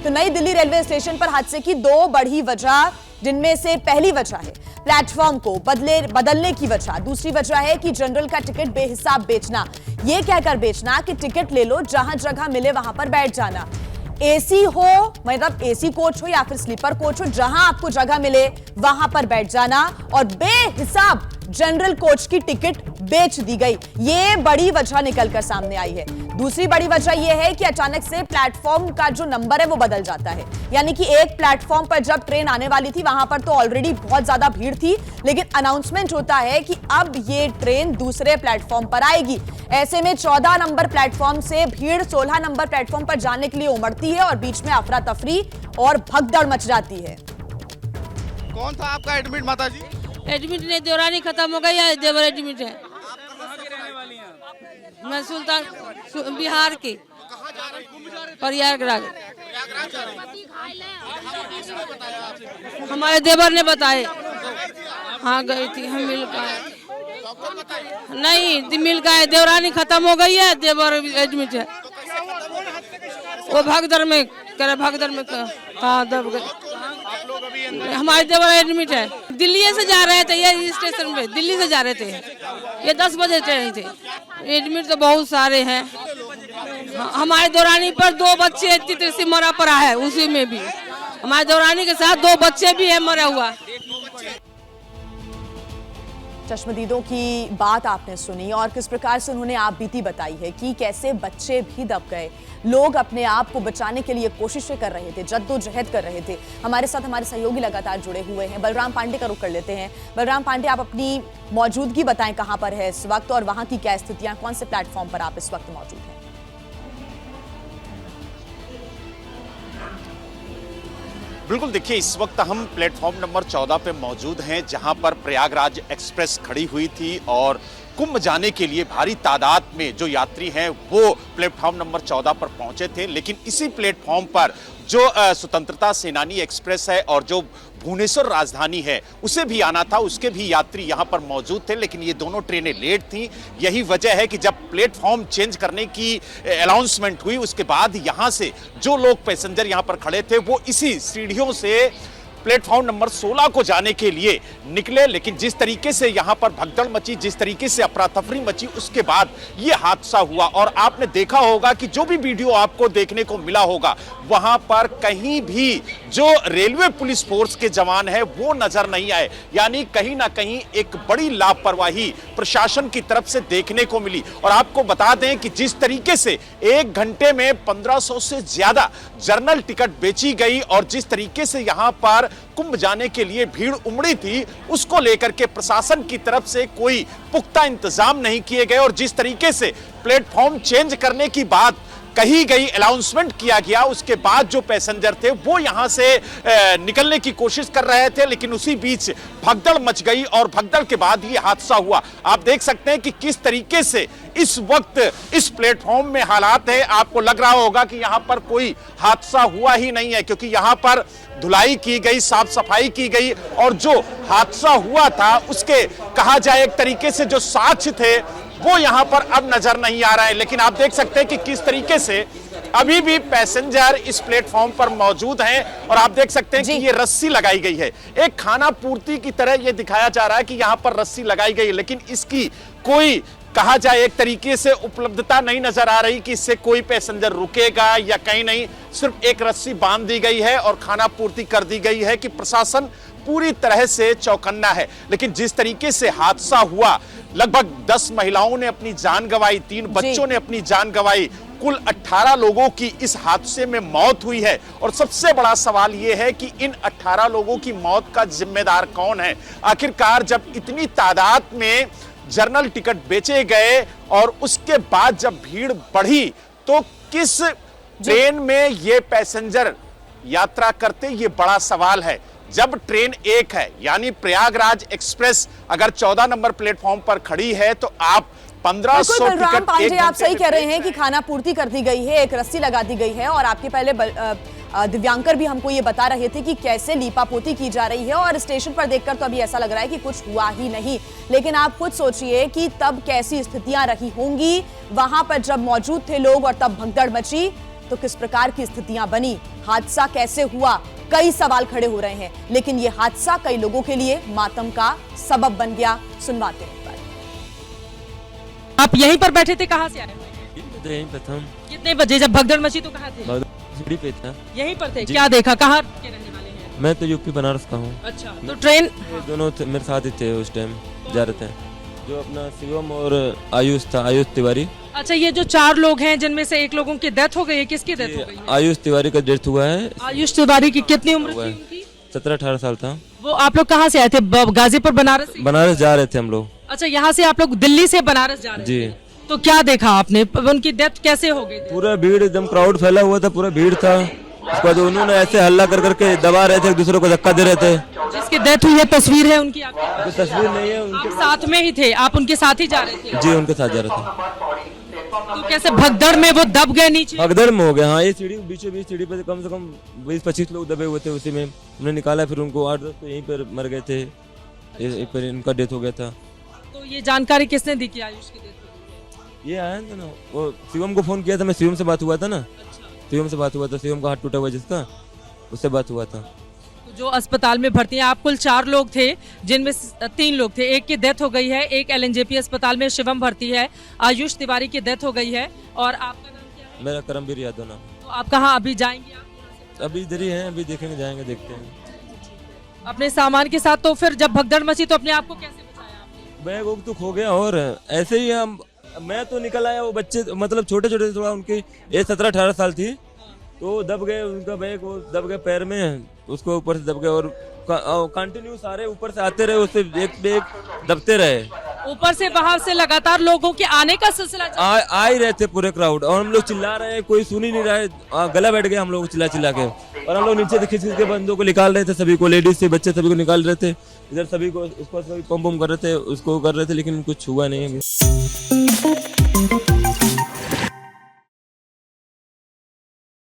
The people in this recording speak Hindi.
तो नई दिल्ली रेलवे स्टेशन पर हादसे की दो बड़ी वजह, जिनमें से पहली वजह है प्लेटफॉर्म को बदलने की वजह, दूसरी वजह है कि जनरल का टिकट बेहिसाब बेचना। यह कहकर बेचना कि टिकट ले लो, जहां जगह मिले वहां पर बैठ जाना। एसी हो, मतलब एसी कोच हो या फिर स्लीपर कोच हो, जहां आपको जगह मिले वहां पर बैठ जाना, और बेहिसाब जनरल कोच की टिकट बेच दी गई। यह बड़ी वजह निकलकर सामने आई है। दूसरी बड़ी वजह यह है कि अचानक से प्लेटफॉर्म का जो नंबर है वो बदल जाता है। यानी कि एक प्लेटफॉर्म पर जब ट्रेन आने वाली थी वहां पर तो ऑलरेडी बहुत ज्यादा भीड़ थी, लेकिन अनाउंसमेंट होता है कि अब ये ट्रेन दूसरे प्लेटफॉर्म पर आएगी। ऐसे में 14 नंबर प्लेटफॉर्म से भीड़ 16 नंबर प्लेटफॉर्म पर जाने के लिए उमड़ती है और बीच में अफरा तफरी और भगदड़ मच जाती है। कौन था आपका एडमिट माता जी? एडमिट नहीं, देवरानी खत्म हो गई है, देवर एडमिट है। मैं सुल्तान बिहार की प्रयागराज। हमारे देवर ने बताए। हाँ गई थी, हम मिल पाए नहीं, मिल गए। देवरानी खत्म हो गई है, देवर एडमिट है। वो भगदड़ में हाँ दब गए। हमारे देवर एडमिट है। दिल्ली से जा रहे थे, ये स्टेशन पे दिल्ली से जा रहे थे। ये 10 बजे ट्रेन थे। एडमिट तो बहुत सारे हैं। हमारे दौरानी पर 2 बच्चे तितरसी मरा पड़ा है, उसी में भी हमारे दौरानी के साथ 2 बच्चे भी है मरा हुआ। चश्मदीदों की बात आपने सुनी और किस प्रकार से उन्होंने आप बीती बताई है कि कैसे बच्चे भी दब गए। लोग अपने आप को बचाने के लिए कोशिशें कर रहे थे, जद्दोजहद कर रहे थे। हमारे साथ हमारे सहयोगी लगातार जुड़े हुए हैं। बलराम पांडे का रुख कर लेते हैं। बलराम पांडे, आप अपनी मौजूदगी बताएं, कहां पर है इस वक्त और वहां की क्या स्थितियां, कौन से प्लेटफॉर्म पर आप इस वक्त मौजूद हैं? बिल्कुल, देखिए इस वक्त हम प्लेटफॉर्म नंबर 14 पे मौजूद हैं, जहां पर प्रयागराज एक्सप्रेस खड़ी हुई थी और कुंभ जाने के लिए भारी तादाद में जो यात्री हैं वो प्लेटफॉर्म नंबर 14 पर पहुंचे थे। लेकिन इसी प्लेटफॉर्म पर जो स्वतंत्रता सेनानी एक्सप्रेस है और जो भुवनेश्वर राजधानी है उसे भी आना था, उसके भी यात्री यहां पर मौजूद थे, लेकिन ये दोनों ट्रेनें लेट थीं। यही वजह है कि जब प्लेटफॉर्म चेंज करने की अनाउंसमेंट हुई उसके बाद यहां से जो लोग पैसेंजर यहां पर खड़े थे वो इसी सीढ़ियों से प्लेटफॉर्म नंबर 16 को जाने के लिए निकले। लेकिन जिस तरीके से यहां पर भगदड़ मची, जिस तरीके से अफरा तफरी मची, उसके बाद यह हादसा हुआ। और आपने देखा होगा कि जो भी वीडियो आपको देखने को मिला होगा वहां पर कहीं भी जो रेलवे पुलिस फोर्स के जवान है वो नजर नहीं आए। यानी कहीं ना कहीं एक बड़ी लापरवाही प्रशासन की तरफ से देखने को मिली। और आपको बता दें कि जिस तरीके से 1 घंटे में 1500 से ज्यादा जर्नल टिकट बेची गई और जिस तरीके से यहां पर कुंभ जाने के लिए भीड़ उमड़ी थी, उसको लेकर के प्रशासन की तरफ से कोई पुख्ता इंतजाम नहीं किए गए। और जिस तरीके से प्लेटफॉर्म चेंज करने की बात कही गई, अनाउंसमेंट किया गया, उसके बाद जो पैसेंजर थे वो यहां से निकलने की कोशिश कर रहे थे, लेकिन उसी बीच भगदड़ मच गई और भगदड़ के बाद ये हादसा हुआ। आप देख सकते हैं कि किस तरीके से इस वक्त इस प्लेटफॉर्म में हालात है। आपको लग रहा होगा कि यहां पर कोई हादसा हुआ ही नहीं है, क्योंकि यहां पर धुलाई की गई, साफ सफाई की गई और जो हादसा हुआ था उसके कहा जाए एक तरीके से जो साक्ष्य थे वो यहां पर अब नजर नहीं आ रहा है। लेकिन आप देख सकते हैं कि किस तरीके से अभी भी पैसेंजर इस प्लेटफॉर्म पर मौजूद हैं और आप देख सकते हैं कि ये रस्सी लगाई गई है। एक खाना पूर्ति की तरह ये दिखाया जा रहा है कि यहां पर रस्सी लगाई गई है, लेकिन इसकी कोई कहा जाए एक तरीके से उपलब्धता नहीं नजर आ रही कि इससे कोई पैसेंजर रुकेगा या कहीं नहीं। सिर्फ एक रस्सी बांध दी गई है और खाना पूर्ति कर दी गई है कि प्रशासन पूरी तरह से चौकन्ना है। लेकिन जिस तरीके से हादसा हुआ, लगभग 10 महिलाओं ने अपनी जान गंवाई, 3 बच्चों ने अपनी जान गंवाई, कुल 18 लोगों की इस हादसे में मौत हुई है। और सबसे बड़ा सवाल यह है कि इन 18 लोगों की मौत का जिम्मेदार कौन है? आखिरकार जब इतनी तादाद में जर्नल टिकट बेचे गए और उसके बाद जब भीड़ बढ़ी तो किस ट्रेन में ये पैसेंजर यात्रा करते, ये बड़ा सवाल है। जब ट्रेन एक है यानी प्रयागराज एक्सप्रेस अगर 14 नंबर प्लेटफॉर्म पर खड़ी है तो आप 1500 टिकट। पांडे, आप सही कह रहे हैं कि खाना पूर्ति कर दी गई है, एक रस्सी लगा दी गई है और आपके पहले दिव्यांकर भी हमको ये बता रहे थे कि कैसे लीपापोती की जा रही है और स्टेशन पर देखकर तो अभी ऐसा लग रहा है कि कुछ हुआ ही नहीं। लेकिन आप खुद सोचिए कि तब कैसी स्थितियां रही होंगी वहां पर जब मौजूद थे लोग और तब भगदड़ मची तो किस प्रकार की स्थितियां बनी। हादसा कैसे हुआ, कई सवाल खड़े हो रहे हैं, लेकिन ये हादसा कई लोगों के लिए मातम का सबब बन गया। सुनवाते हैं पर। आप यहीं पर बैठे थे, कहाँ से आए? तो यहीं पे था। कितने बजे जब भगदड़ मची तो कहाँ थे? सीढ़ी पे था। यहीं पर थे। जी। क्या देखा, कहाँ के रहने वाले हैं? मैं तो यूपी बनारस का हूँ। अच्छा, तो ट्रेन ये दोनों मेरे साथ ही थे उस टाइम, जा रहे थे। जो अपना शिवम और आयुष था, आयुष तिवारी। अच्छा, ये जो 4 लोग हैं जिनमें से एक लोगों की डेथ हो गई है, किसकी डेथ हो गई है? आयुष तिवारी का डेथ हुआ है। आयुष तिवारी की कितनी उम्र थी हुआ है। उनकी? 17-18 साल था। वो आप लोग कहाँ से आए थे? गाजीपुर बनारस से? बनारस जा रहे थे हम लोग। अच्छा, यहाँ से आप लोग दिल्ली से बनारस जा रहे जी। थे। तो क्या देखा आपने, उनकी डेथ कैसे हो गई थी? पूरा भीड़, एकदम क्राउड फैला हुआ था, पूरा भीड़ था। उसके बाद उन्होंने ऐसे हल्ला कर करके दबा रहे थे, एक दूसरे को धक्का दे रहे थे। जिसकी डेथ हुई है तस्वीर है उनकी आपके? कोई तस्वीर नहीं है आप उनके। साथ में ही थे, आप उनके साथ ही जा रहे थे? जी, उनके साथ जा रहे थे। तो कैसे भगदड़ में वो दब गए नीचे? भगदड़ में हो गया। हाँ, ये सीढ़ी बीचों बीच सीढ़ी पे कम से कम 20-25 लोग दबे हुए थे। उसी में हमने निकाला, फिर उनको 8-10 तो यहीं पर मर गए थे। यहीं पर इनका डेथ हो गया था। तो ये जानकारी किसने दी कि आयुष की डेथ हो गई है? ये आया था ना, वो शिवम को फोन किया था। मैं शिवम से बात हुआ था ना, शिवम से बात हुआ था। शिवम का हाथ टूटा हुआ जिसका, उससे बात हुआ था। तो जो अस्पताल में भर्ती हैं, आप कुल 4 लोग थे, जिनमें 3 लोग थे, एक की डेथ हो गई है, एक LNJP अस्पताल में शिवम भर्ती है, आयुष तिवारी की डेथ हो गई है। और आपका नाम क्या है? मेरा करमवीर यादव नाम। तो आप कहाँ अभी जाएंगे? आप अभी इधर ही हैं, अभी देखेंगे, जाएंगे, देखते हैं। अपने सामान के साथ। तो फिर जब भगदड़ मची तो अपने आप को कैसे बचाया आपने? बैग वोग तो खो गया, और ऐसे ही हम, मैं तो निकल आया। वो बच्चे मतलब छोटे छोटे, थोड़ा उनकी एज 17-18 साल थी, तो दब गए। उनका बैग वो दब गया पैर में, उसको ऊपर से दब गए। और कंटिन्यू सारे ऊपर से आते रहे, उससे एक पे एक दबते रहे। ऊपर से बाहर से लगातार लोगों के आने का सिलसिला आ ही रहे थे पूरे क्राउड, और हम लोग चिल्ला रहे हैं, कोई सुन ही नहीं रहा है। गला बैठ गया हम लोग चिल्ला चिल्ला के। और हम लोग नीचे से खींच खींच के बंदों को निकाल रहे थे, सभी को, लेडीज से बच्चे सभी को निकाल रहे थे। इधर सभी को, उसको सभी पंप कर रहे थे, उसको कर रहे थे, लेकिन कुछ हुआ नहीं है।